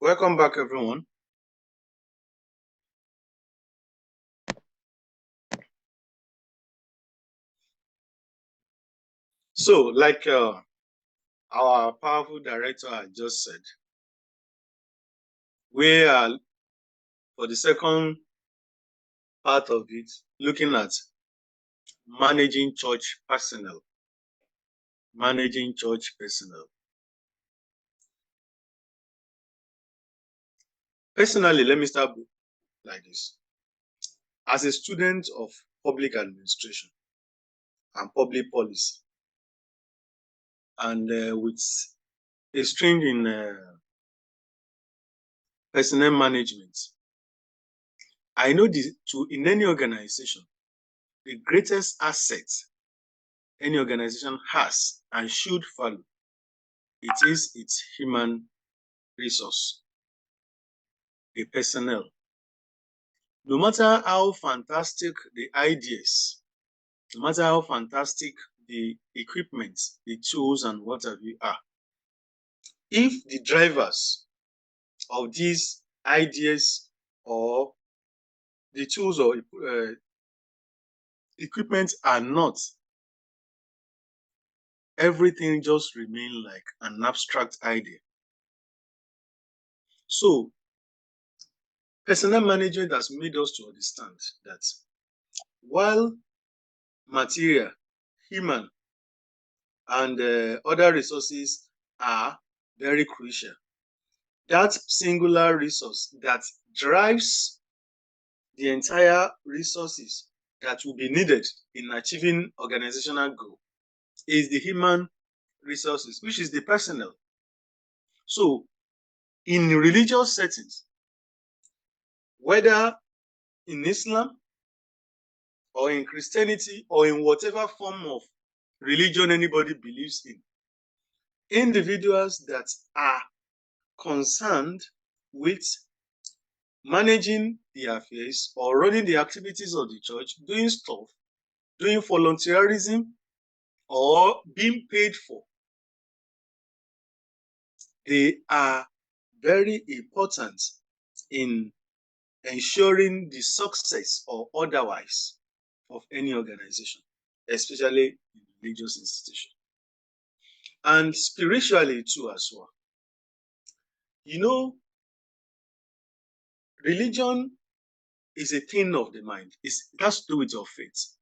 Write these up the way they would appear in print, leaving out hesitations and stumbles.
Welcome back, everyone. So, like our powerful director had just said, we are, for the second part of it, looking at managing church personnel. Managing church personnel. Personally, let me start like this. As a student of public administration and public policy, and with a string in personnel management, I know in any organization, the greatest asset any organization has and should follow, it is its human resource, the personnel. No matter how fantastic the ideas, no matter how fantastic the equipment, the tools, and what have you are, if the drivers of these ideas or the tools or equipment are not, everything just remain like an abstract idea. So, personnel management has made us to understand that while material, human, and other resources are very crucial, that singular resource that drives the entire resources that will be needed in achieving organizational goal is the human resources, which is the personnel. So, in religious settings, whether in Islam or in Christianity or in whatever form of religion anybody believes in, individuals that are concerned with managing the affairs or running the activities of the church, doing stuff, doing volunteerism, or being paid for, they are very important in ensuring the success or otherwise of any organization, especially in religious institution. And spiritually too as well. You know, religion is a thing of the mind. It has to do with your faith.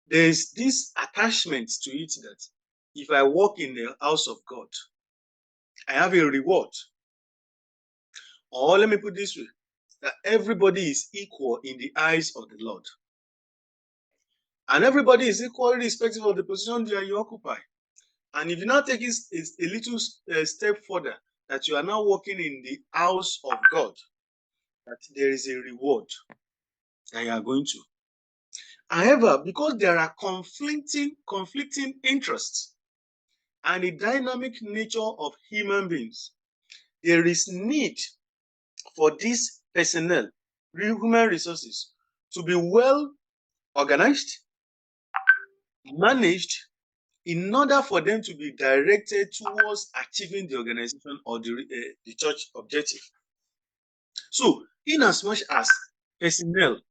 There's this attachment to it that if I walk in the house of God, I have a reward. Or let me put this way, that everybody is equal in the eyes of the Lord. And everybody is equal irrespective of the position that you occupy. And if you now take it a little step further, that you are now walking in the house of God, that there is a reward that you are going to. However, because there are conflicting interests and the dynamic nature of human beings, there is need for these personnel, human resources, to be well organized, managed, in order for them to be directed towards achieving the organization or the church objective. So, in as much as personnel,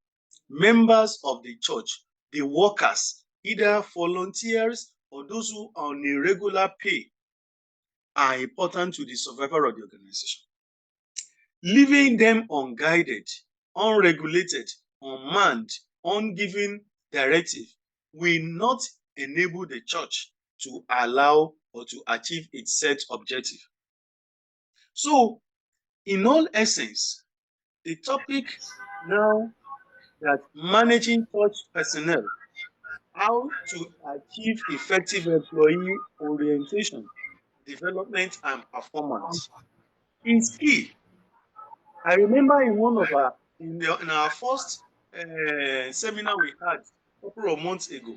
members of the church, the workers, either volunteers or those who are on a regular pay, are important to the survival of the organization. Leaving them unguided, unregulated, unmanned, ungiven directive will not enable the church to allow or to achieve its set objective. So, in all essence, the topic now that managing church personnel, how to achieve effective employee orientation, development, and performance is key. I remember in one of our in our first seminar we had a couple of months ago,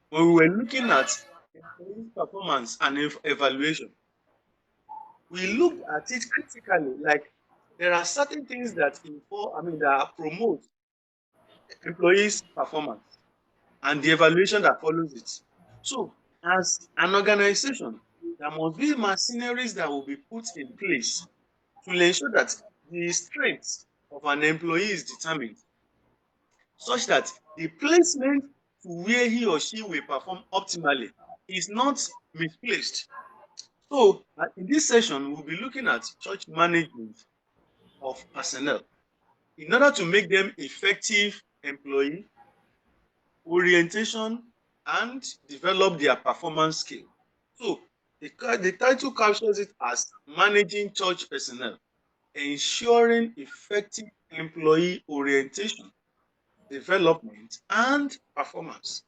when we were looking at employee performance and evaluation, we looked at it critically. Like there are certain things that that promote employees' performance and the evaluation that follows it. So, as an organization, there must be machineries that will be put in place to ensure that the strength of an employee is determined such that the placement to where he or she will perform optimally is not misplaced. So, in this session, we'll be looking at church management of personnel in order to make them effective employee, orientation, and develop their performance skill. So, the title captures it as managing church personnel, ensuring effective employee orientation, development, and performance.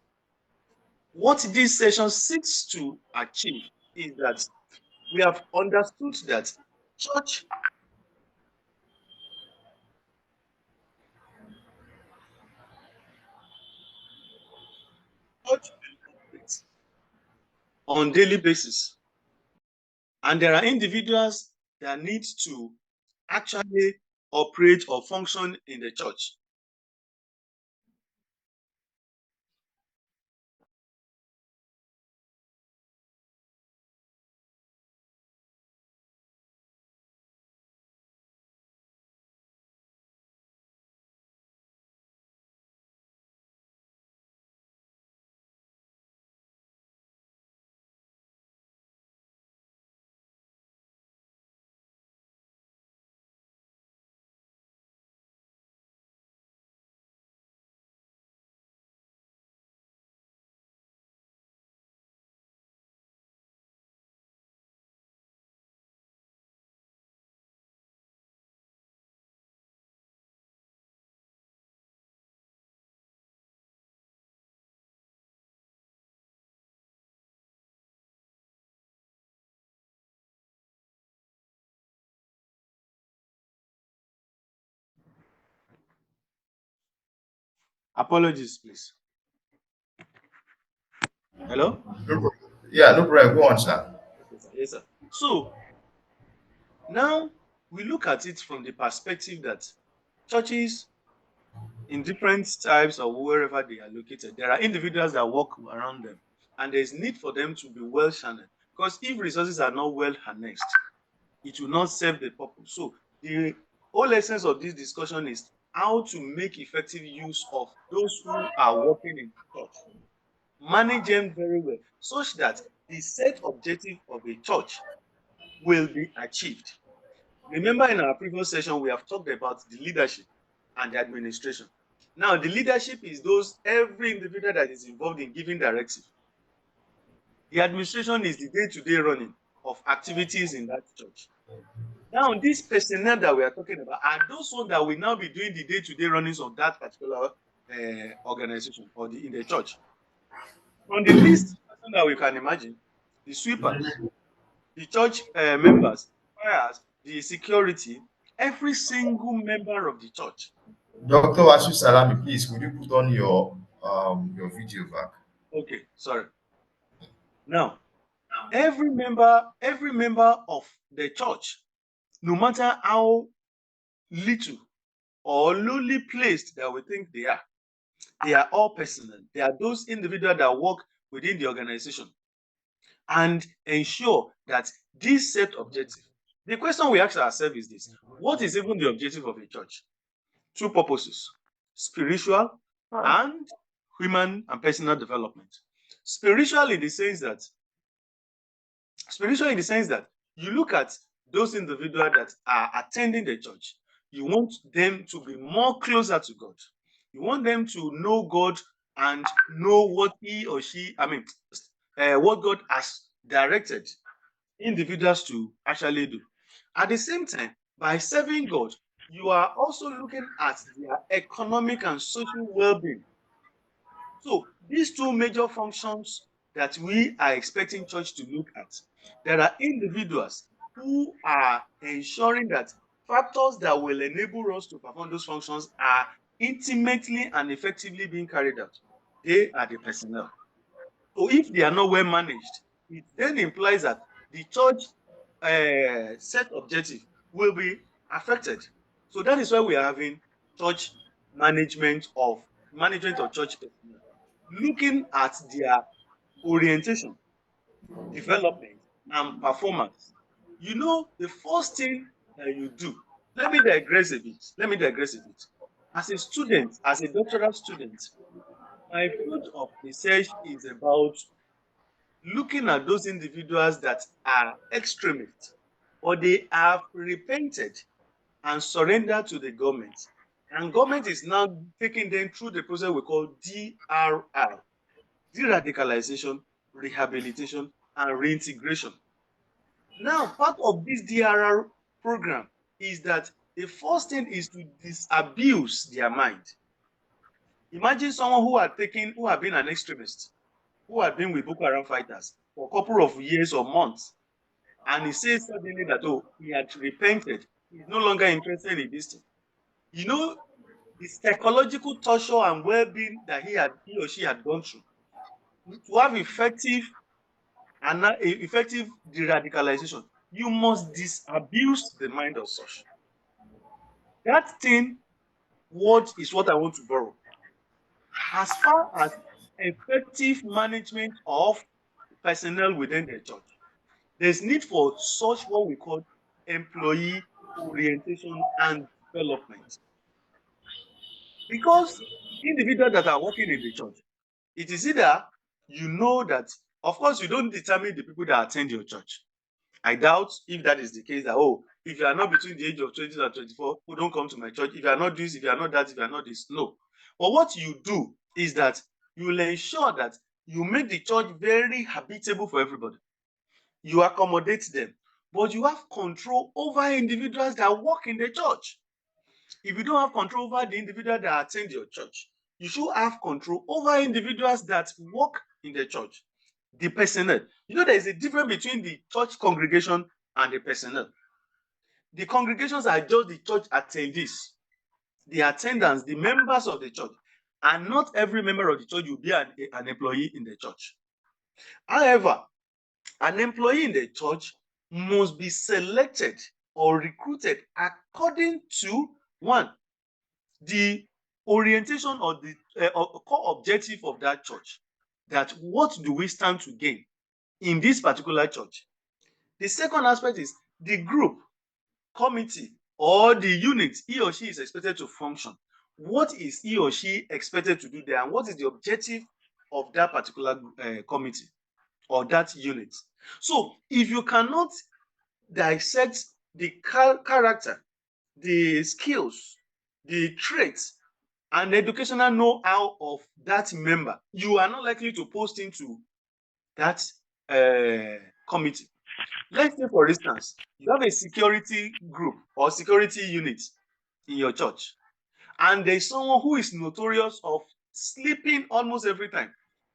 What this session seeks to achieve is that we have understood that church, church operates on daily basis, and there are individuals that need to actually operate or function in the church. Apologies, please. Hello? No problem. Yeah, no problem. Go on, sir. Okay, sir. Yes, sir. So now we look at it from the perspective that churches in different types or wherever they are located, there are individuals that work around them, and there's need for them to be well channeled. Because if resources are not well harnessed, it will not serve the purpose. So the whole essence of this discussion is how to make effective use of those who are working in church. Manage them very well, such that the set objective of a church will be achieved. Remember, in our previous session, we have talked about the leadership and the administration. Now, the leadership is those every individual that is involved in giving directive. The administration is the day-to-day running of activities in that church. Now, these personnel that we are talking about are those ones that will now be doing the day-to-day runnings of that particular organization or in the church. From the least person that we can imagine, the sweepers, the church members, choirs, the security, every single member of the church. Dr. Wasu Salami, please, would you put on your video back? Okay, sorry. Now, every member of the church, no matter how little or lowly placed that we think they are all personal. They are those individuals that work within the organization and ensure that this set objective. The question we ask ourselves is this: what is even the objective of a church? Two purposes: spiritual and human and personal development. Spiritual in the sense that spiritual in the sense that you look at those individuals that are attending the church, you want them to be more closer to God. You want them to know God and know what he or she, what God has directed individuals to actually do. At the same time, by serving God, you are also looking at their economic and social well-being. So these two major functions that we are expecting church to look at, there are individuals who are ensuring that factors that will enable us to perform those functions are intimately and effectively being carried out. They are the personnel. So if they are not well managed, it then implies that the church set objective will be affected. So that is why we are having church management of church personnel, looking at their orientation, development, and performance. You know, the first thing that you do. Let me digress a bit. Let me digress a bit. As a student, as a doctoral student, my field of research is about looking at those individuals that are extremists or they have repented and surrendered to the government. And government is now taking them through the process we call DRR, de-radicalization, rehabilitation, and reintegration. Now, part of this DRR program is that the first thing is to disabuse their mind. Imagine someone who had been an extremist, who had been with Boko Haram fighters for a couple of years or months, and he says suddenly that, oh, he had repented, he's no longer interested in this thing. You know, the psychological torture and well-being that he or she had gone through to have effective de-radicalization, you must disabuse the mind of such. That thing, what is what I want to borrow. As far as effective management of personnel within the church, there's need for such what we call employee orientation and development. Because individuals that are working in the church, it is either you know that, of course, you don't determine the people that attend your church. I doubt if that is the case that, oh, if you are not between the age of 20 and 24, who don't come to my church. If you are not this, if you are not that, if you are not this. No. But what you do is that you will ensure that you make the church very habitable for everybody. You accommodate them, but you have control over individuals that work in the church. If you don't have control over the individual that attend your church, you should have control over individuals that work in the church. The personnel. You know, there is a difference between the church congregation and the personnel. The congregations are just the church attendees, the attendants, the members of the church. And not every member of the church will be an employee in the church. However, an employee in the church must be selected or recruited according to one, the orientation or the core objective of that church. That what do we stand to gain in this particular church? The second aspect is the group, committee, or the unit he or she is expected to function. What is he or she expected to do there, and what is the objective of that particular committee or that unit? So, if you cannot dissect the character, the skills, the traits, and the educational know-how of that member, you are not likely to post into that committee. Let's say, for instance, you have a security group or security unit in your church, and there's someone who is notorious of sleeping almost every time.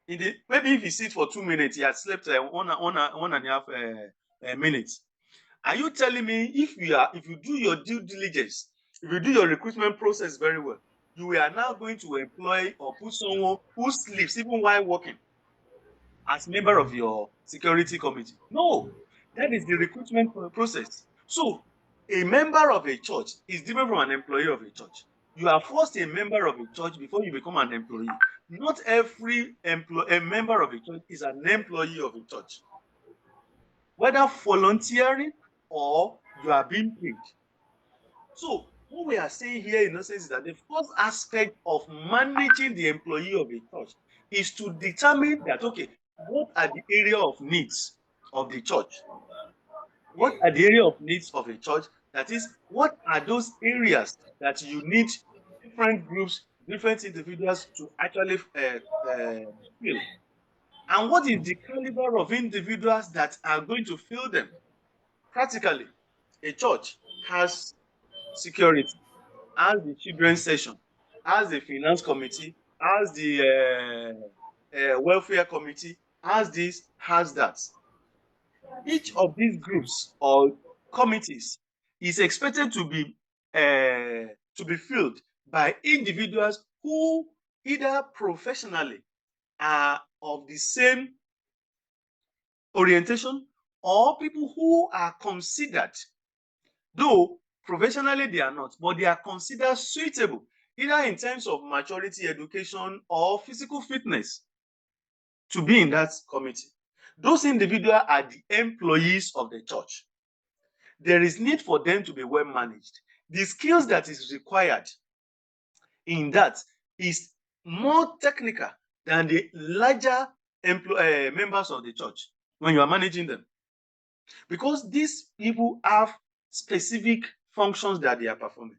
Maybe if he sits for 2 minutes, he has slept 1.5 minutes. Are you telling me if you do your due diligence, if you do your recruitment process very well, you are now going to employ or put someone who sleeps even while working as member of your security committee? No, that is the recruitment process. So a member of a church is different from an employee of a church. You are first a member of a church before you become an employee. Not every a member of a church is an employee of a church, whether volunteering or you are being paid. So what we are saying here in essence is that the first aspect of managing the employee of a church is to determine that, okay, what are the area of needs of the church? What are the area of needs of a church? That is, what are those areas that you need different groups, different individuals to actually fill? And what is the caliber of individuals that are going to fill them? Practically, a church has security, has the children's session, has the finance committee, has the welfare committee, has this, has that. Each of these groups or committees is expected to be filled by individuals who either professionally are of the same orientation or people who are considered, though professionally they are not, but they are considered suitable, either in terms of maturity, education, or physical fitness to be in that committee. Those individuals are the employees of the church. there is need for them to be well managed. The skills that is required in that is more technical than the larger members of the church when you are managing them, because these people have specific functions that they are performing.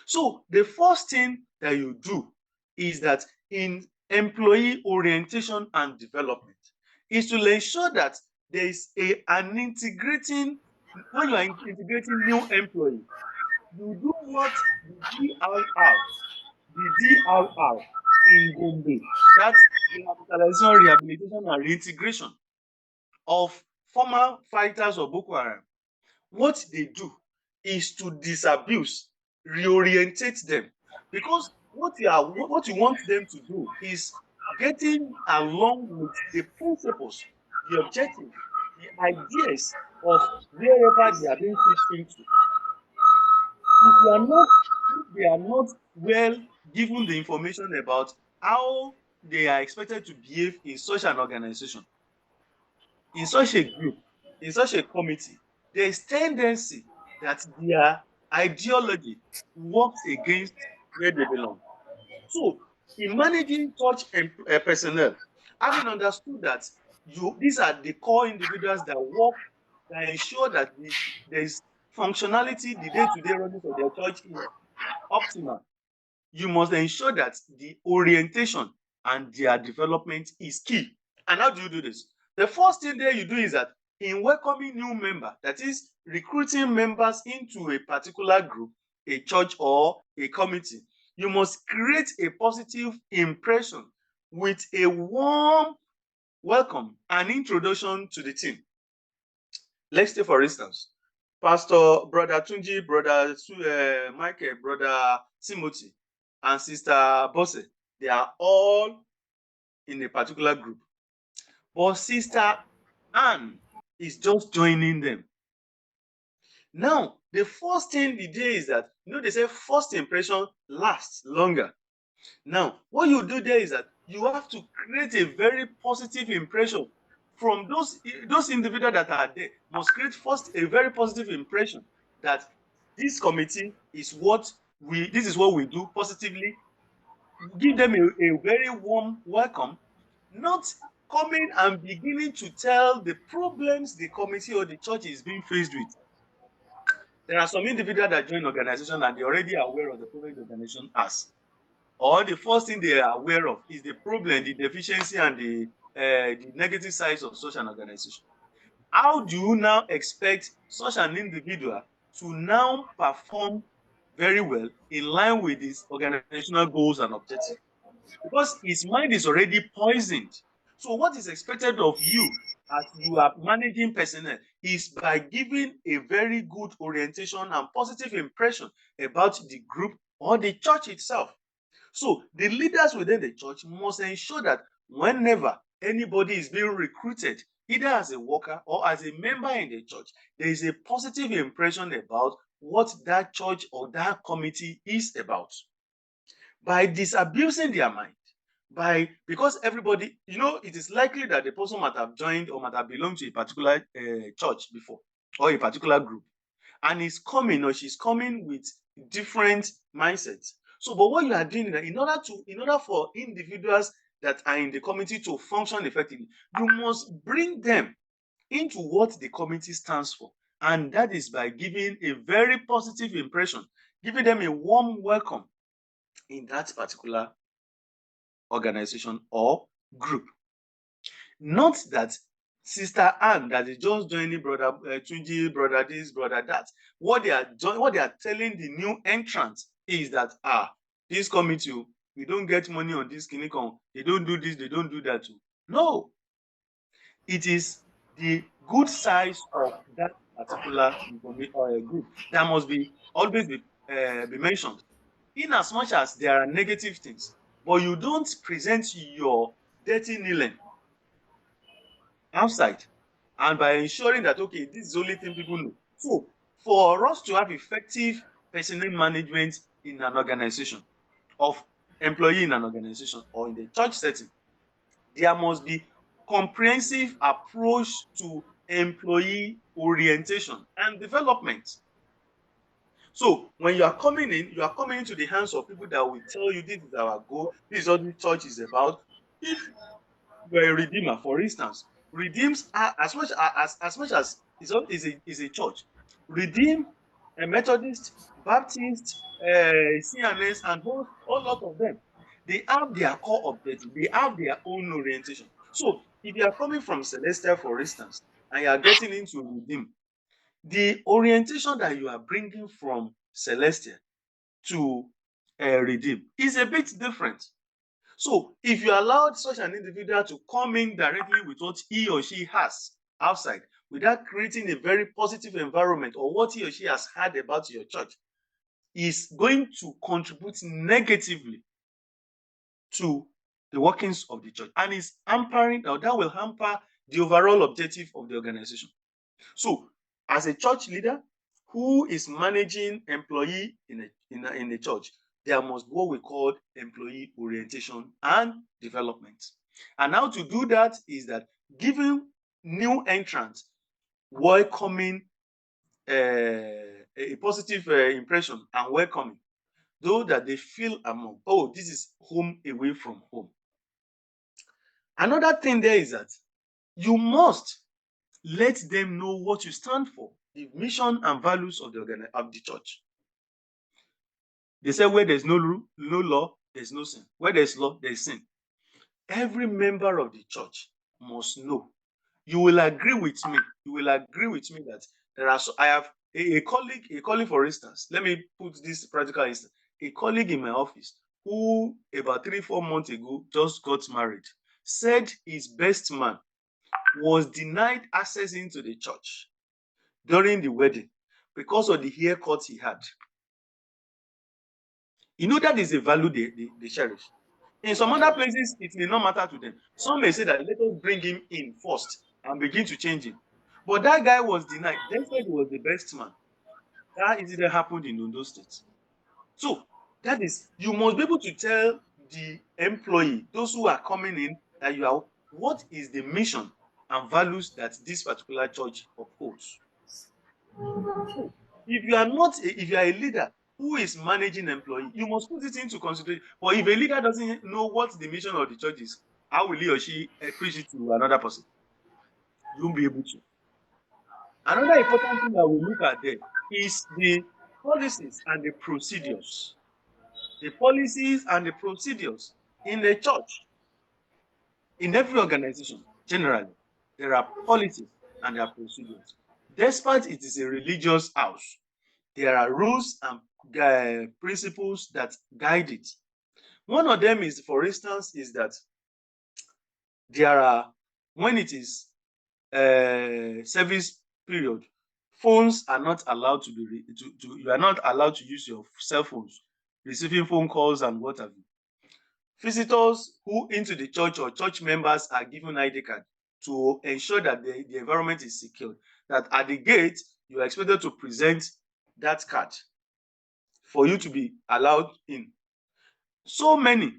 So the first thing that you do is that in employee orientation and development is to ensure that there is an integrating, when you are integrating new employee, you do what the DRR in Gombe, that's rehabilitation, rehabilitation and reintegration of former fighters of Boko Haram. What they do is to disabuse, reorientate them, because what you want them to do is getting along with the principles, the objectives, the ideas of wherever they are being pushed into. If you are not, if they are not well given the information about how they are expected to behave in such an organization, in such a group, in such a committee, there is tendency that their ideology works against where they belong. So, in managing such personnel, having understood that these are the core individuals that work, that ensure that there is functionality, the day-to-day running of their church is optimal, you must ensure that the orientation and their development is key. And how do you do this? The first thing there you do is that in welcoming new member, that is recruiting members into a particular group, a church or a committee, you must create a positive impression with a warm welcome and introduction to the team. Let's say, for instance, Pastor Brother Tunji, Brother Michael, Brother Timothy, and Sister Bosse, they are all in a particular group. But Sister Anne is just joining them. Now, the first thing the day is that, they say first impression lasts longer. Now, what you do there is that you have to create a very positive impression from those individuals that are there. Must create first a very positive impression that this committee is this is what we do positively. Give them a very warm welcome, not coming and beginning to tell the problems the committee or the church is being faced with. There are some individuals that join organization and they're already aware of the problem the organization has, or the first thing they are aware of is the problem, the deficiency, and the negative sides of such an organization. How do you now expect such an individual to now perform very well in line with his organizational goals and objectives? Because his mind is already poisoned. So what is expected of you as you are managing personnel is by giving a very good orientation and positive impression about the group or the church itself. So the leaders within the church must ensure that whenever anybody is being recruited, either as a worker or as a member in the church, there is a positive impression about what that church or that committee is about. By disabusing their mind, because everybody, it is likely that the person might have joined or might have belonged to a particular church before, or a particular group, and is coming or she's coming with different mindsets. So, but what you are doing is that in order for individuals that are in the community to function effectively, you must bring them into what the community stands for. And that is by giving a very positive impression, giving them a warm welcome in that particular organization or group. Not that Sister Anne that is just joining Brother Tunji, brother this, brother that. What they are telling the new entrant is that this committee, we don't get money on this clinic. They don't do this, they don't do that too. No, it is the good size of that particular group that must always be mentioned. In as much as there are negative things, but you don't present your dirty kneeling outside, and by ensuring that, okay, this is the only thing people know. So for us to have effective personnel management in an organization, of employee in an organization or in the church setting, there must be comprehensive approach to employee orientation and development. So when you are coming in, you are coming into the hands of people that will tell you this is our goal, this is what the church is about. If you're a redeemer, for instance, redeems are as much as is a church. Redeem, a Methodist, Baptist, CNS, and whole lot of them. They have their core objective. They have their own orientation. So if you are coming from Celestial, for instance, and you are getting into Redeem, the orientation that you are bringing from Celestial to Redeem is a bit different. So if you allowed such an individual to come in directly with what he or she has outside without creating a very positive environment or what he or she has heard about your church, is going to contribute negatively to the workings of the church and is hampering, or that will hamper the overall objective of the organization. So as a church leader who is managing employee in a church, there must be what we call employee orientation and development. And how to do that is that giving new entrants welcoming a positive impression and welcoming, though that they feel among, oh, this is home away from home. Another thing there is that you must let them know what you stand for, the mission and values of the church. They say where there's no law, there's no sin. Where there's law, there's sin. Every member of the church must know. You will agree with me. You will agree with me that I have a colleague, for instance. Let me put this practical instance. A colleague in my office who about 3-4 months ago just got married said his best man was denied access into the church during the wedding because of the haircut he had. You know that is a value they cherish. In some other places, it may not matter to them. Some may say that let us bring him in first and begin to change him. But that guy was denied. They said he was the best man. That incident happened in Ondo State. So that is, you must be able to tell the employee, those who are coming in, that you are, what is the mission and values that this particular church upholds. So if you are a leader who is managing employee, you must put it into consideration. But if a leader doesn't know what the mission of the church is, how will he or she preach it to another person? You won't be able to. Another important thing that we look at there is the policies and the procedures. The policies and the procedures in the church, in every organization, generally, there are policies and there are procedures. Despite it is a religious house, there are rules and principles that guide it. One of them is, for instance, is that there are, when it is service period, phones are not allowed to be, you are not allowed to use your cell phones, receiving phone calls and what have you. Visitors who into the church or church members are given ID card to ensure that the environment is secure. That at the gate, you are expected to present that card for you to be allowed in. So many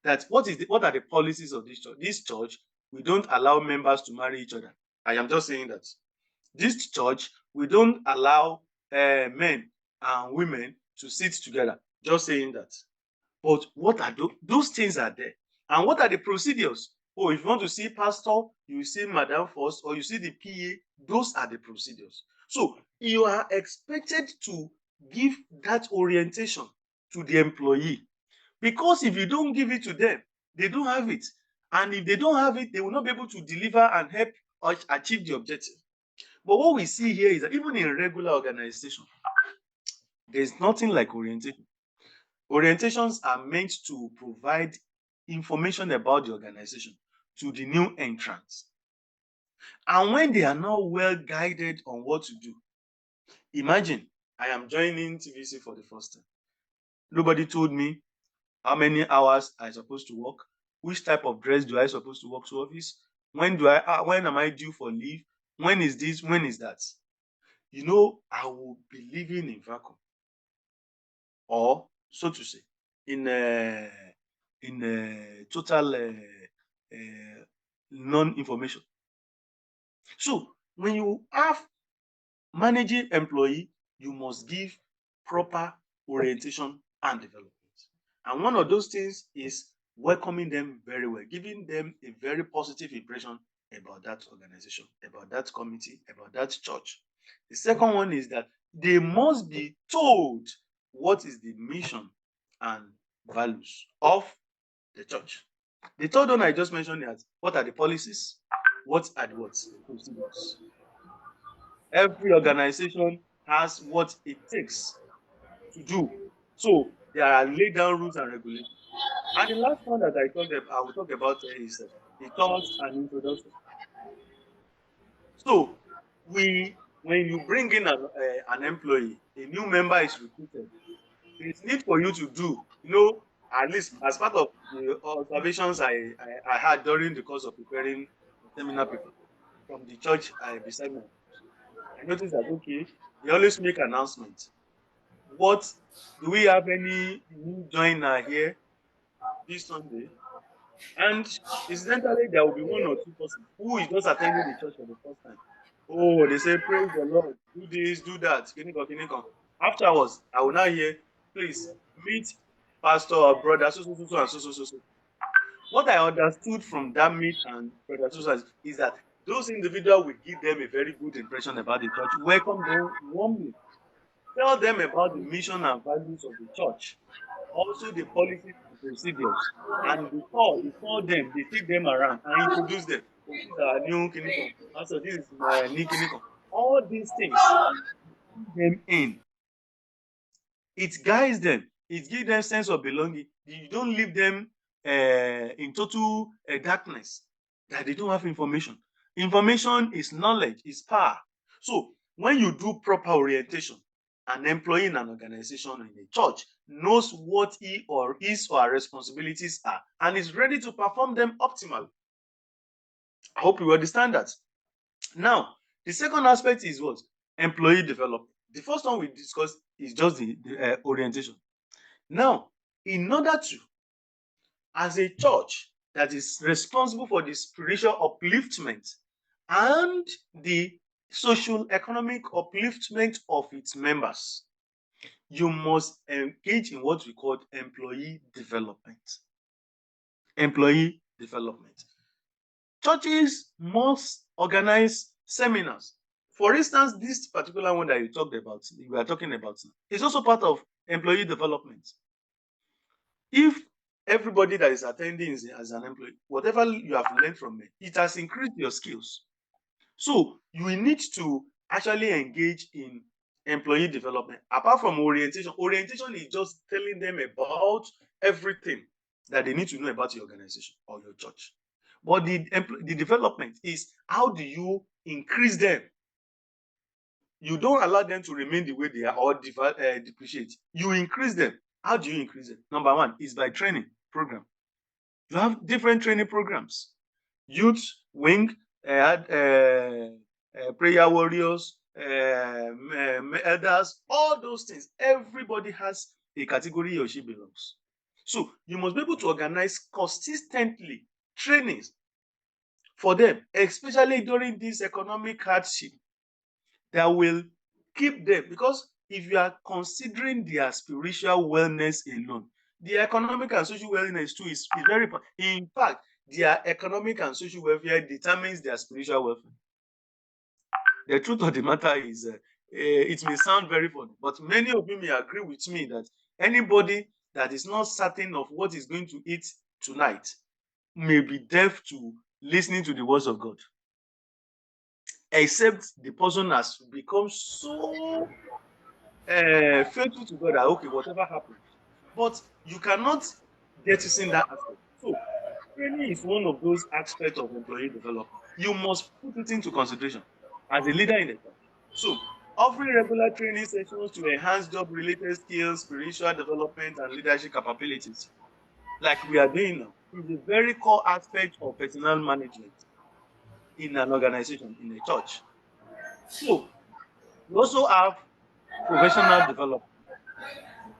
that what are the policies of this church? This church, we don't allow members to marry each other. I am just saying that. This church, we don't allow men and women to sit together. Just saying that. But what are those things are there? And what are the procedures? Oh, if you want to see pastor, you see madam first, or you see the PA. Those are the procedures. So you are expected to give that orientation to the employee, because if you don't give it to them, they don't have it. And if they don't have it, they will not be able to deliver and help us achieve the objective. But what we see here is that even in regular organization, there's nothing like orientation. Orientations are meant to provide information about the organization to the new entrants. And when they are not well guided on what to do, imagine I am joining TVC for the first time. Nobody told me how many hours I supposed to work, which type of dress do I supposed to work to office, when am I due for leave, when is this, when is that. I will be living in vacuum, or so to say, in total non-information. So When you have managing employee, you must give proper orientation and development. And one of those things is welcoming them very well, giving them a very positive impression about that organization, about that committee, about that church. The second one is that they must be told what is the mission and values of the church. The third one I just mentioned is what are the policies, what are the what? Procedures. Every organization has what it takes to do. So there are laid down rules and regulations. And the last one that I will talk about is the thoughts and introduction. So when you bring in an employee, a new member is recruited. There is need for you to do, at least as part of the observations I had during the course of preparing the seminar paper from the church beside me. I noticed that okay, they always make announcements. What do we have any new joiner here this Sunday? And incidentally, there will be one or two persons who is just attending the church for the first time. Oh, they say, praise the Lord, do this, do that. Kinikon, kinikon. Afterwards, I will now hear, please meet pastor or brother, so, so, so, so, and so, so, so, so. What I understood from that meet and brother so, so is that those individuals will give them a very good impression about the church, welcome them warmly, tell them about the mission and values of the church, also the policies and procedures. And before them, they take them around and introduce them. Oh, this is our new Kinikon. Also, this is my new Kinikon. All these things, bring them in. It guides them. It gives them sense of belonging. You don't leave them in total darkness that they don't have information. Information is knowledge, is power. So when you do proper orientation, an employee in an organization or in a church knows what he or his or her responsibilities are and is ready to perform them optimally. I hope you understand that. Now, the second aspect is what? Employee development. The first one we discussed is just the orientation. Now, in order to, as a church that is responsible for the spiritual upliftment and the social economic upliftment of its members, you must engage in what we call employee development. Employee development. Churches must organize seminars. For instance, this particular one that we are talking about, is also part of employee development. If everybody that is attending is as an employee, whatever you have learned from it, it has increased your skills. So you will need to actually engage in employee development. Apart from orientation, orientation is just telling them about everything that they need to know about your organization or your church. But the development is how do you increase them? You don't allow them to remain the way they are or depreciate. You increase them. How do you increase them? Number one is by training program. You have different training programs. Youth wing, prayer warriors, elders, all those things. Everybody has a category he or she belongs. So you must be able to organize consistently trainings for them, especially during this economic hardship that will keep them. Because if you are considering their spiritual wellness alone, the economic and social wellness too is very important. In fact, their economic and social welfare determines their spiritual welfare. The truth of the matter is, it may sound very funny, but many of you may agree with me that anybody that is not certain of what is going to eat tonight may be deaf to listening to the words of God, except the person has become so faithful to God that okay, whatever happens. But you cannot jettison that aspect. So training is one of those aspects of employee development. You must put it into consideration as a leader in the church. So offering regular training sessions to enhance job-related skills, spiritual development, and leadership capabilities, like we are doing now, is a very core aspect of personnel management in an organization, in a church. So we also have professional development.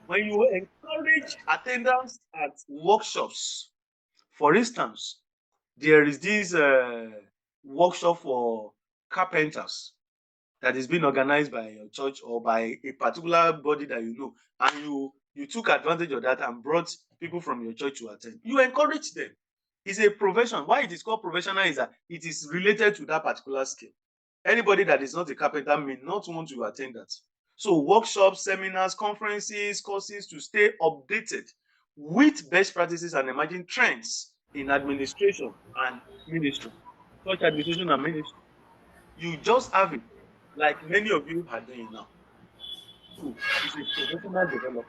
When you encourage attendance at workshops, for instance, there is this workshop for carpenters that is being organized by your church or by a particular body that you know, and you took advantage of that and brought people from your church to attend, you encourage them. It's a profession. Why it is called professional is that it is related to that particular skill. Anybody that is not a carpenter may not want to attend that. So workshops, seminars, conferences, courses to stay updated with best practices and emerging trends in administration and ministry, church administration and ministry. You just have it, like many of you are doing now. So it's a professional development.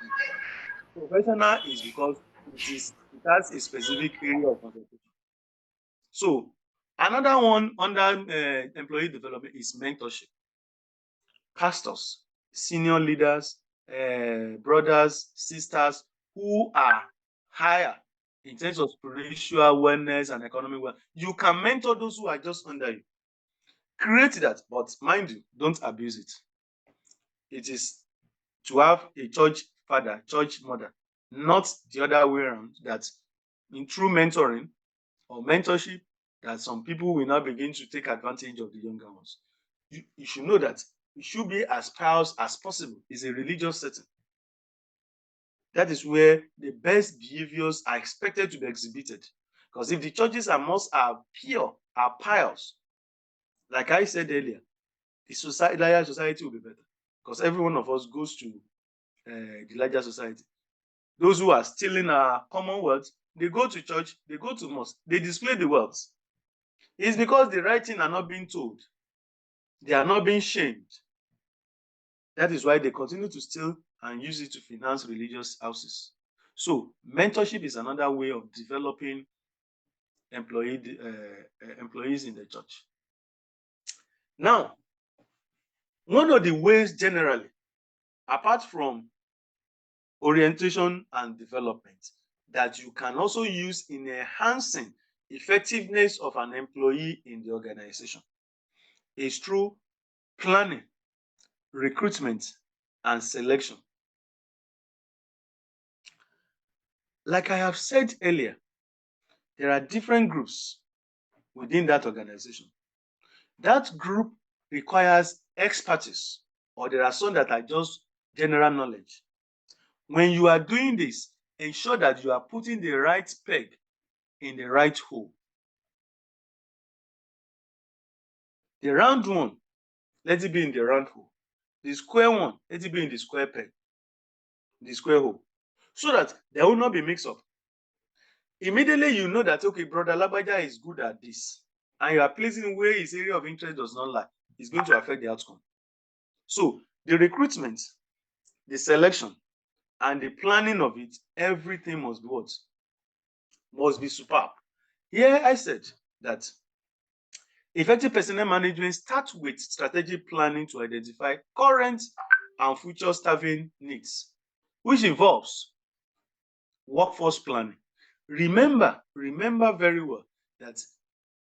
Professional is because it has a specific area of concentration. So another one under employee development is mentorship. Pastors, senior leaders, brothers, sisters who are higher in terms of spiritual wellness and economic wealth. You can mentor those who are just under you. Create that, but mind you, don't abuse it. It is to have a church father, church mother, not the other way around, that in true mentoring or mentorship, that some people will now begin to take advantage of the younger ones. You should know that it should be as pious as possible. It's a religious setting. That is where the best behaviors are expected to be exhibited. Because if the churches are pure, are pious, like I said earlier, the larger society will be better. Because every one of us goes to the larger society. Those who are stealing our commonwealth, they go to church, they go to mosque, they display the wealth. It's because the right thing are not being told. They are not being shamed. That is why they continue to steal and use it to finance religious houses. So mentorship is another way of developing employees in the church. Now, one of the ways generally, apart from orientation and development, that you can also use in enhancing effectiveness of an employee in the organization is through planning, recruitment, and selection. Like I have said earlier, there are different groups within that organization. That group requires expertise, or there are some that are just general knowledge. When you are doing this, ensure that you are putting the right peg in the right hole. The round one, let it be in the round hole. The square one, let it be in the square peg, the square hole, so that there will not be mix-up. Immediately you know that, okay, brother Labaja is good at this, and you are placing where his area of interest does not lie, it's going to affect the outcome. So the recruitment, the selection, and the planning of it, everything must be what? Must be superb. Here I said that effective personnel management starts with strategic planning to identify current and future staffing needs, which involves workforce planning. Remember very well that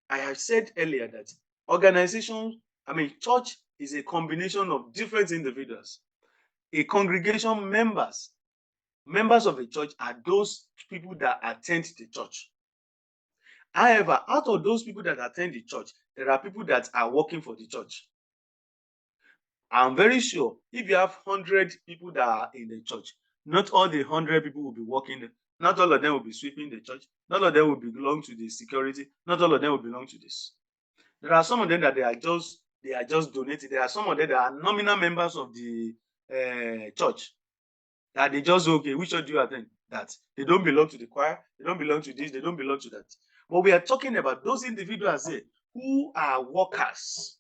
I have said earlier that church is a combination of different individuals. A congregation members of a church are those people that attend the church. However, out of those people that attend the church, there are people that are working for the church. I'm very sure if you have 100 people that are in the church, not all the 100 people will be working. Not all of them will be sweeping the church. Not all of them will belong to the security. Not all of them will belong to this. There are some of them that they are just donating. There are some of them that are nominal members of the church, that they just, okay, which church do you attend? That they don't belong to the choir, they don't belong to this, they don't belong to that. But we are talking about those individuals here who are workers,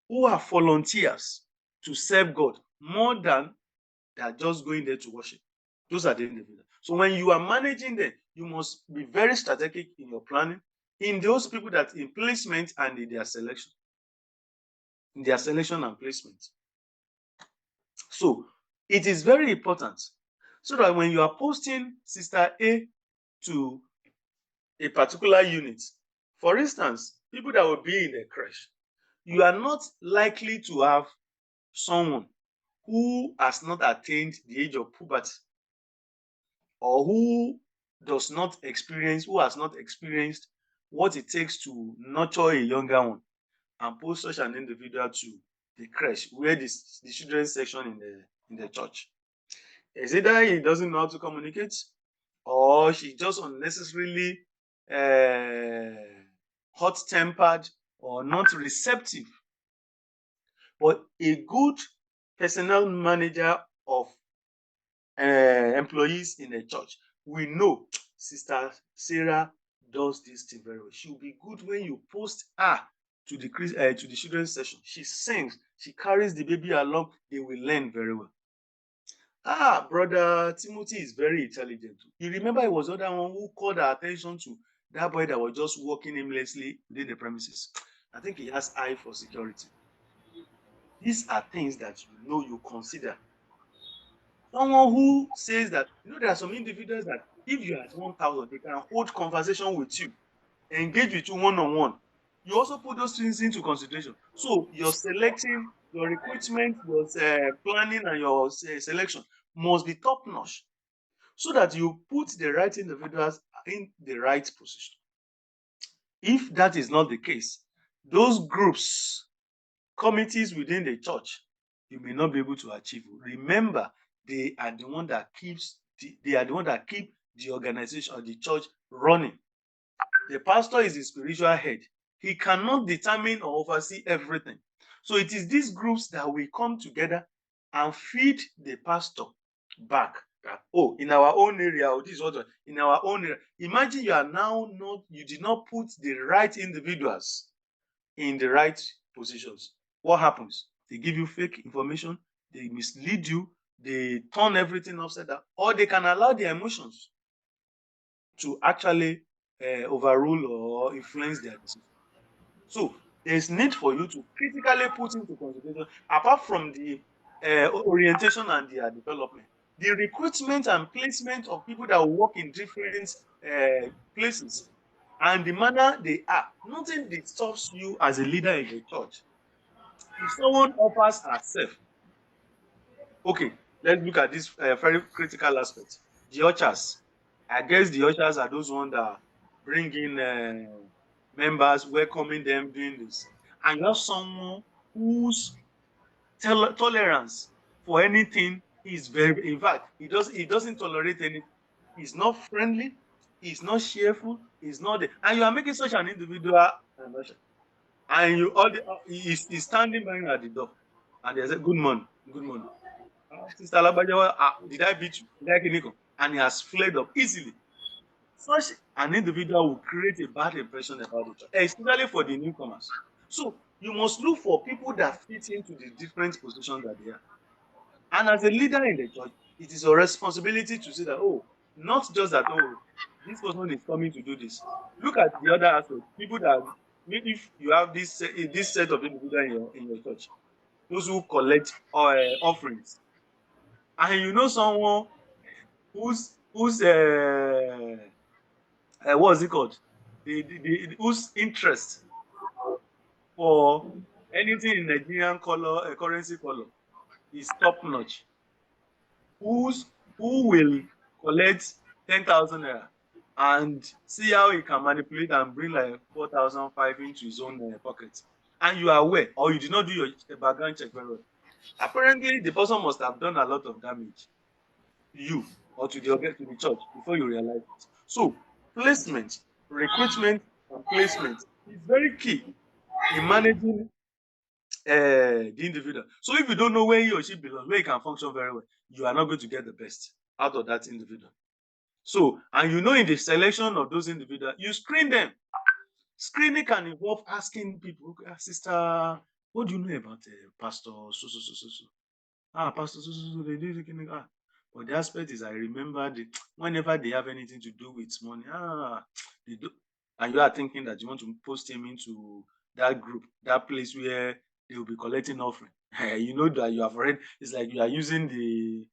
who are volunteers to serve God more than they are just going there to worship. Those are the individuals. So when you are managing them, you must be very strategic in your planning, in those people that in placement and in their selection. In their selection and placement. So it is very important so that when you are posting Sister A to a particular unit, for instance, people that will be in the crèche, you are not likely to have someone who has not attained the age of puberty, or who has not experienced what it takes to nurture a younger one. and post such an individual to the creche where the children's section in the church. Is either he doesn't know how to communicate, or she just unnecessarily hot-tempered or not receptive. But a good personnel manager of employees in a church, we know Sister Sarah does this thing very well. She'll be good when you post her to the children's session. She sings, she carries the baby along, they will learn very well. Brother Timothy is very intelligent. You remember he was the other one who called our attention to that boy that was just walking aimlessly within the premises. I think he has eye for security. These are things that you consider. Someone who says that, there are some individuals that if you are at 1,000, they can hold conversation with you, engage with you one-on-one. You also put those things into consideration. So your selecting, your recruitment, your planning, and your selection must be top-notch so that you put the right individuals in the right position. If that is not the case, those groups, committees within the church, you may not be able to achieve. Remember, they are the one that keep the organization or the church running. The pastor is the spiritual head. He cannot determine or oversee everything. So it is these groups that will come together and feed the pastor back. Oh, in our own area, or this is what in our own area. Imagine you did not put the right individuals in the right positions. What happens? They give you fake information, they mislead you, they turn everything upside down, or they can allow their emotions to actually overrule or influence their decision. So there's need for you to critically put into consideration, apart from the orientation and their development, the recruitment and placement of people that will work in different places, and the manner they are. Nothing disturbs you as a leader in the church. If someone offers herself, okay, let's look at this very critical aspect. The ushers. I guess the ushers are those ones that bring in members, welcoming them, doing this. And you have someone whose tolerance for anything is very, in fact, he doesn't tolerate anything. He's not friendly, he's not cheerful, he's not there. And you are making such an individual an usher. And he's standing by at the door. And they say, good morning, good morning. Sister Alabajawa, did I beat you? Did I kill you? And he has flared up easily. Such an individual will create a bad impression about the church, especially for the newcomers. So you must look for people that fit into the different positions that they are. And as a leader in the church, it is your responsibility to say that, oh, not just that, oh, this person is coming to do this. Look at the other aspect. People that, maybe if you have this set of individuals in your church, those who collect offerings, and you know someone whose what's it called? Whose interest for anything in Nigerian color, currency color is top notch. Who will collect 10,000 naira and see how he can manipulate and bring like 4,005 into his own pocket. And you are aware, or you did not do your background check very well. Apparently, the person must have done a lot of damage to you or to the church before you realize it. So, placement, recruitment, and placement is very key in managing the individual. So, if you don't know where he or she belongs, where he can function very well, you are not going to get the best out of that individual. So, and in the selection of those individuals, you screen them. Screening can involve asking people, sister, what do you know about Pastor so? Pastor so, they do but the aspect is I remember whenever they have anything to do with money, they do, and you are thinking that you want to post him into that group, that place where they will be collecting offering. You know that you have already, it's like you are using the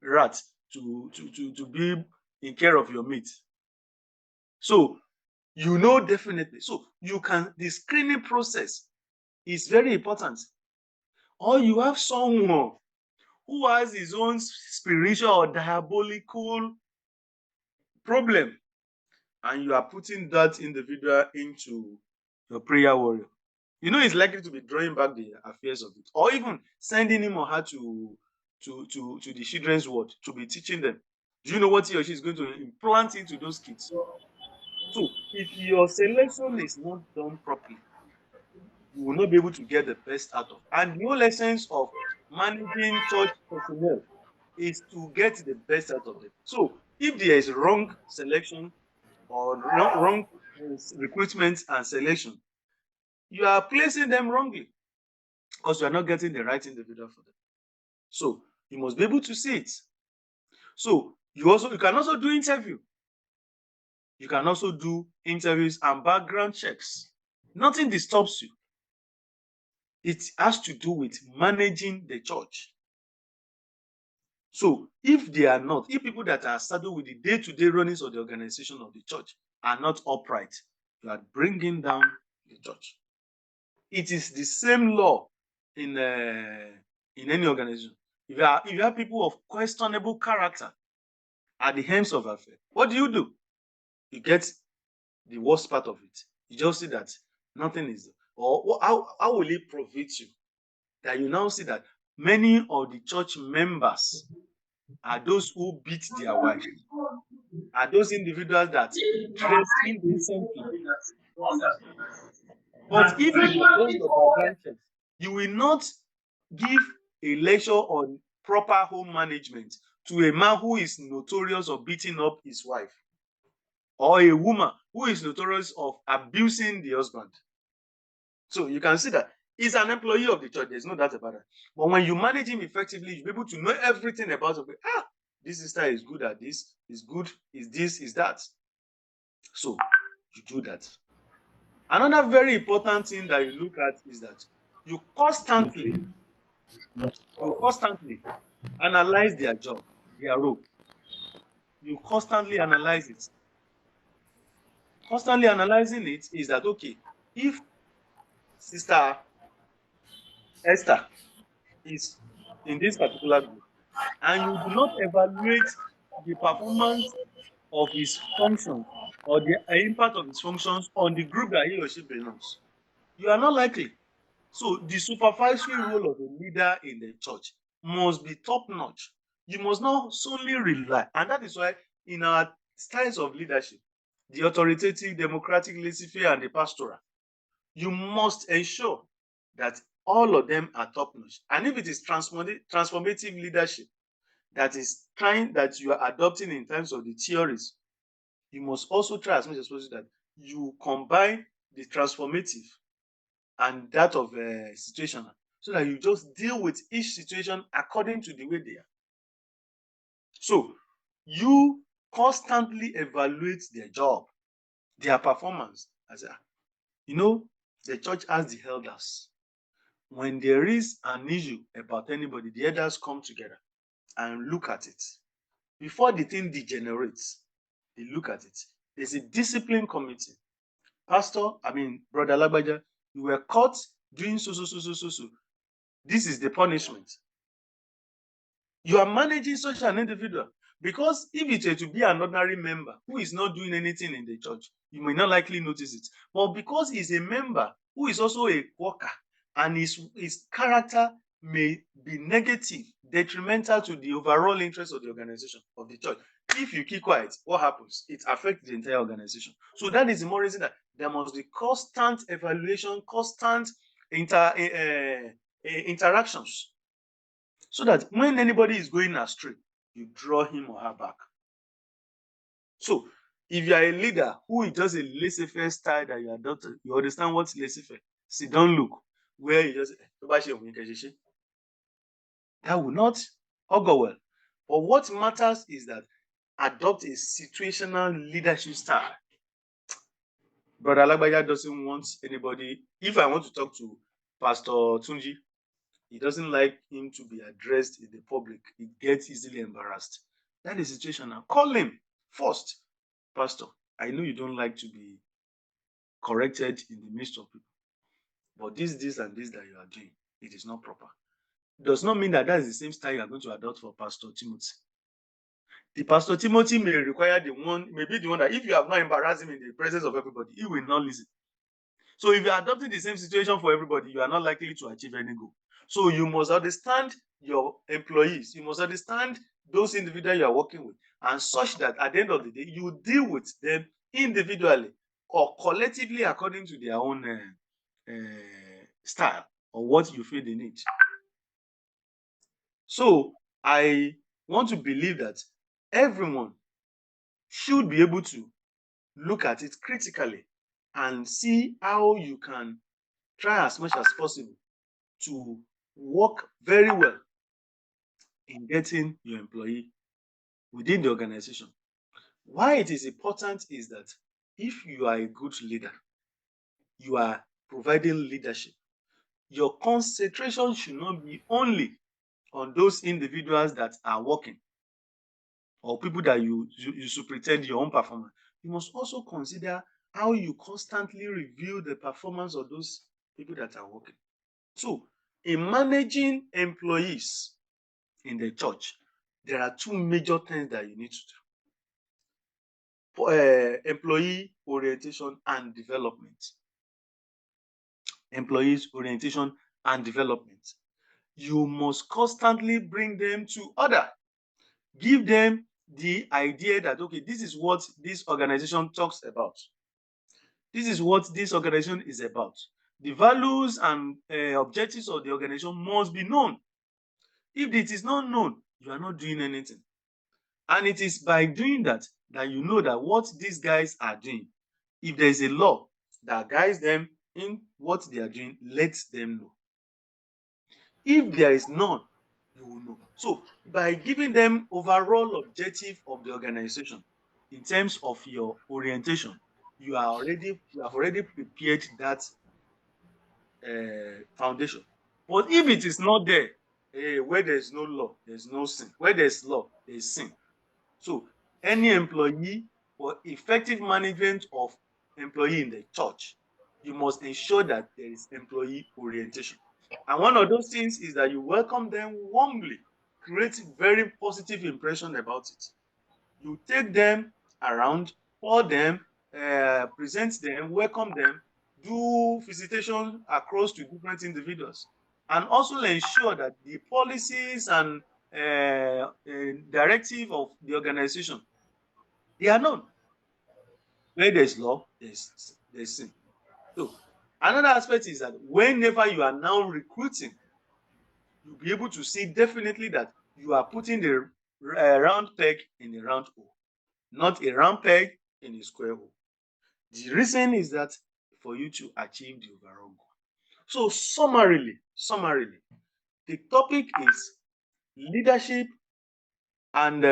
rat to be in care of your meat. So definitely. So the screening process is very important. Or you have someone who has his own spiritual or diabolical problem, and you are putting that individual into your prayer warrior, you know he's likely to be drawing back the affairs of it, or even sending him or her to the children's ward to be teaching them. Do you know what he or she is going to implant into those kids? So if your selection is not done properly, you will not be able to get the best out of. And the whole essence of managing church personnel is to get the best out of them. So if there is wrong selection or wrong recruitment and selection, you are placing them wrongly because you are not getting the right individual for them. So you must be able to see it. So you can also do interview. You can also do interviews and background checks. Nothing disturbs you. It has to do with managing the church. So if they are not, if people that are saddled with the day-to-day runnings of the organization of the church are not upright, you are bringing down the church. It is the same law in any organization. If you have people of questionable character at the helms of affair, what do? You get the worst part of it. You just see that nothing is, or how will it profit you? That you now see that many of the church members are those who beat their wife, are those individuals that dress indecently. But if you have done your background checks, you will not give a lecture on proper home management to a man who is notorious of beating up his wife, or a woman who is notorious of abusing the husband. So you can see that he's an employee of the church. There's no doubt about it. But when you manage him effectively, you'll be able to know everything about it. This sister is good at this, is good, is this, is that. So you do that. Another very important thing that you look at is that you constantly analyze their job, their role. You constantly analyze it. Constantly analyzing it is that, okay, if Sister Esther is in this particular group and you do not evaluate the performance of his functions or the impact of his functions on the group that he or she belongs, you are not likely. So the supervisory role of a leader in the church must be top notch. You must not solely rely, and that is why in our styles of leadership, the authoritative, democratic, laissez-faire, and the pastoral, you must ensure that all of them are top notch. And if it is transformative leadership that you are adopting in terms of the theories, you must also try as much as possible that you combine the transformative and that of situational, so that you just deal with each situation according to the way they are. So you constantly evaluate their job, their performance. The church has the elders. When there is an issue about anybody, the elders come together and look at it. Before the thing degenerates, they look at it. There's a discipline committee. Brother Lagbaja, you were caught doing so. This is the punishment. You are managing such an individual, because if it were to be an ordinary member who is not doing anything in the church, you may not likely notice it. But because he's a member who is also a worker, and his character may be negative, detrimental to the overall interest of the organization, of the church, if you keep quiet, what happens? It affects the entire organization. So that is the more reason that there must be constant evaluation, constant interactions, so that when anybody is going astray, you draw him or her back. So if you are a leader who is just a laissez-faire style that you adopt, you understand what's laissez-faire. See, don't look where you just that will not augur well. But what matters is that adopt a situational leadership style. Brother Lagbaja doesn't want anybody. If I want to talk to Pastor Tunji, he doesn't like him to be addressed in the public. He gets easily embarrassed. That is the situation now. Call him first. Pastor, I know you don't like to be corrected in the midst of people, but this, and this that you are doing, it is not proper. It does not mean that is the same style you are going to adopt for Pastor Timothy. The Pastor Timothy may require may be the one that if you have not embarrassed him in the presence of everybody, he will not listen. So if you're adopting the same situation for everybody, you are not likely to achieve any goal. So you must understand your employees. You must understand those individuals you are working with, and such that at the end of the day, you deal with them individually or collectively according to their own style or what you feel they need. So I want to believe that everyone should be able to look at it critically and see how you can try as much as possible to work very well in getting your employee within the organization. Why it is important is that if you are a good leader, you are providing leadership, your concentration should not be only on those individuals that are working or people that you should pretend your own performance. You must also consider how you constantly review the performance of those people that are working. So, in managing employees in the church, there are two major things that you need to do. Employee orientation and development. Employees orientation and development. You must constantly bring them to order. Give them the idea that, okay, this is what this organization talks about. This is what this organization is about. The values and objectives of the organization must be known. If it is not known, you are not doing anything. And it is by doing that that you know that what these guys are doing, if there is a law that guides them in what they are doing, let them know. If there is none, you will know. So by giving them overall objective of the organization in terms of your orientation, you have already prepared that foundation. But if it is not there, where there is no law, there is no sin. Where there is law, there is sin. So any employee for effective management of employee in the church, you must ensure that there is employee orientation. And one of those things is that you welcome them warmly, create very positive impression about it. You take them around, call them, present them, welcome them, do visitation across to different individuals, and also ensure that the policies and directive of the organization, they are known. Where there's law, there's sin. So another aspect is that whenever you are now recruiting, you'll be able to see definitely that you are putting the round peg in a round hole, not a round peg in a square hole. The reason is that for you to achieve the overall goal. So summarily, the topic is leadership and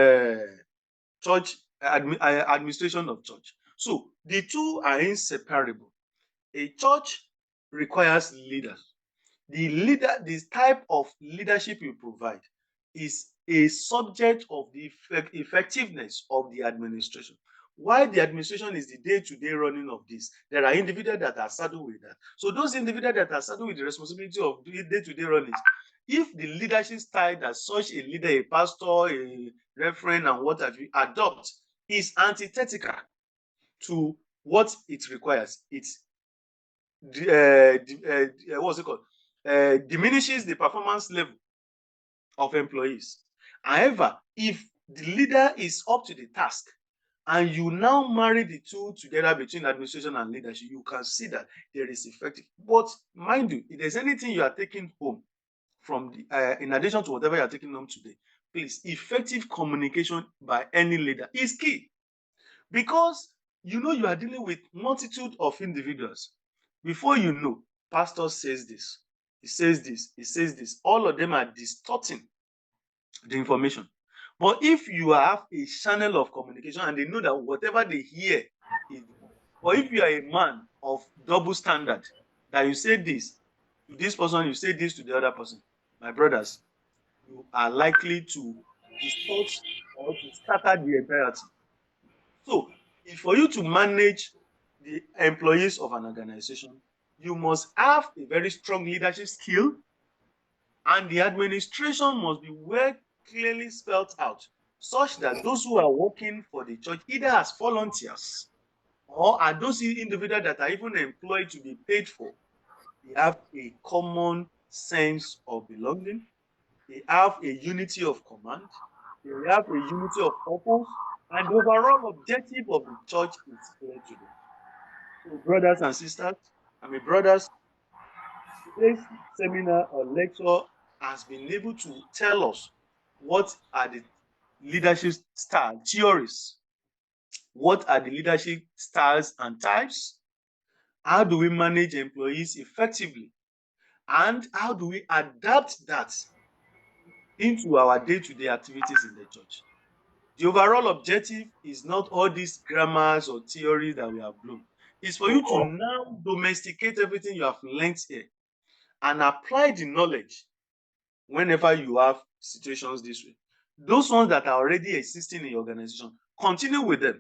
church administration of church. So the two are inseparable. A church requires leaders. The type of leadership you provide is a subject of the effectiveness of the administration. While the administration is the day-to-day running of this, there are individuals that are saddled with that. So those individuals that are saddled with the responsibility of day-to-day running, if the leadership style that such a leader, a pastor, a reverend, and what have you adopt is antithetical to what it requires, what's it called? Diminishes the performance level of employees. However, if the leader is up to the task and you now marry the two together between administration and leadership, you can see that there is effective. But mind you, if there's anything you are taking home from in addition to whatever you are taking home today, please, effective communication by any leader is key. Because you are dealing with multitude of individuals. Before you know, pastor says this, he says this, he says this. All of them are distorting the information. But if you have a channel of communication and they know that whatever they hear is, or if you are a man of double standard, that you say this to this person, you say this to the other person, my brothers, you are likely to distort or to scatter the entirety. So, for you to manage the employees of an organization, you must have a very strong leadership skill, and the administration must be well clearly spelled out, such that those who are working for the church, either as volunteers or are those individuals that are even employed to be paid for, they have a common sense of belonging, they have a unity of command, they have a unity of purpose, and the overall objective of the church is clear to them. So, brothers and sisters, brothers, today's seminar or lecture has been able to tell us what are the leadership style theories, what are the leadership styles and types, how do we manage employees effectively, and how do we adapt that into our day-to-day activities in the church. The overall objective is not all these grammars or theories that we have blown. It's for you to now domesticate everything you have learnt here and apply the knowledge whenever you have situations this way. Those ones that are already existing in your organization, continue with them.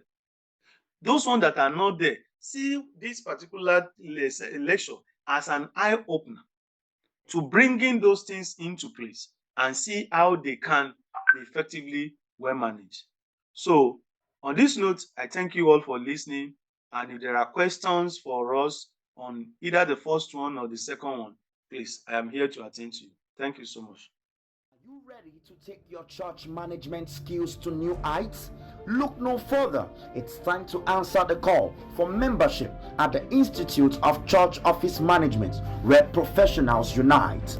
Those ones that are not there, see this particular lecture as an eye-opener to bringing those things into place and see how they can be effectively well managed. So, on this note, I thank you all for listening. And if there are questions for us on either the first one or the second one, please, I am here to attend to you. Thank you so much. Are you ready to take your church management skills to new heights? Look no further. It's time to answer the call for membership at the Institute of Church Office Management, where professionals unite.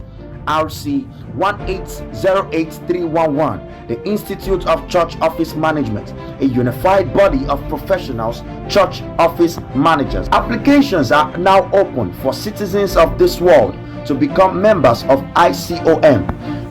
RC 1808311, the Institute of Church Office Management, a unified body of professionals, church office managers. Applications are now open for citizens of this world to become members of ICOM.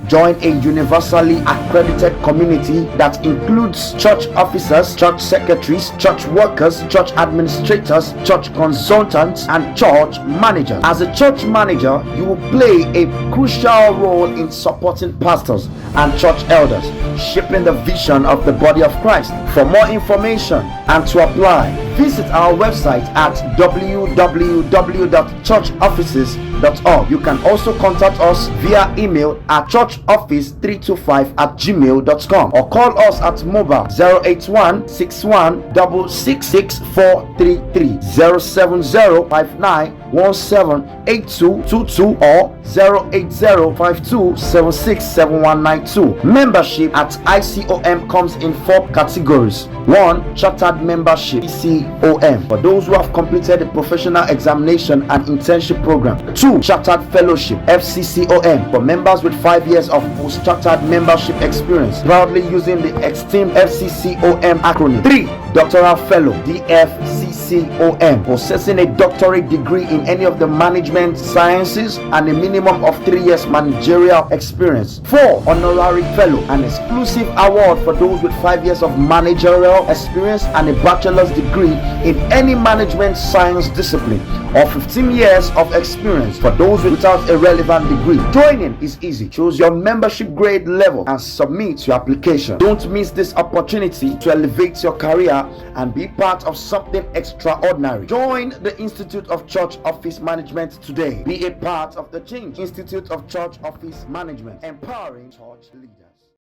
Join a universally accredited community that includes church officers, church secretaries, church workers, church administrators, church consultants, and church managers. As a church manager, you will play a crucial role in supporting pastors and church elders, shaping the vision of the body of Christ. For more information and to apply, visit our website at www.churchoffices.org. You can also contact us via email at churchoffice325@gmail.com or call us at mobile 081 61 666 07059 178222 or 08052767192. Membership at ICOM comes in 4 categories. 1. Chartered membership, ECOM, for those who have completed the professional examination and internship program. 2. Chartered fellowship, FCCOM, for members with 5 years of post-chartered membership experience, proudly using the esteemed FCCOM acronym. 3. Doctoral fellow, DFCCOM, possessing a doctorate degree in any of the management sciences and a minimum of 3 years managerial experience. 4. Honorary fellow, an exclusive award for those with 5 years of managerial experience and a bachelor's degree in any management science discipline, or 15 years of experience for those without a relevant degree. Joining is easy. Choose your membership grade level and submit your application. Don't miss this opportunity to elevate your career and be part of something extraordinary. Join the Institute of Church Office Management today. Be a part of the change. Institute of Church Office Management, empowering church leaders.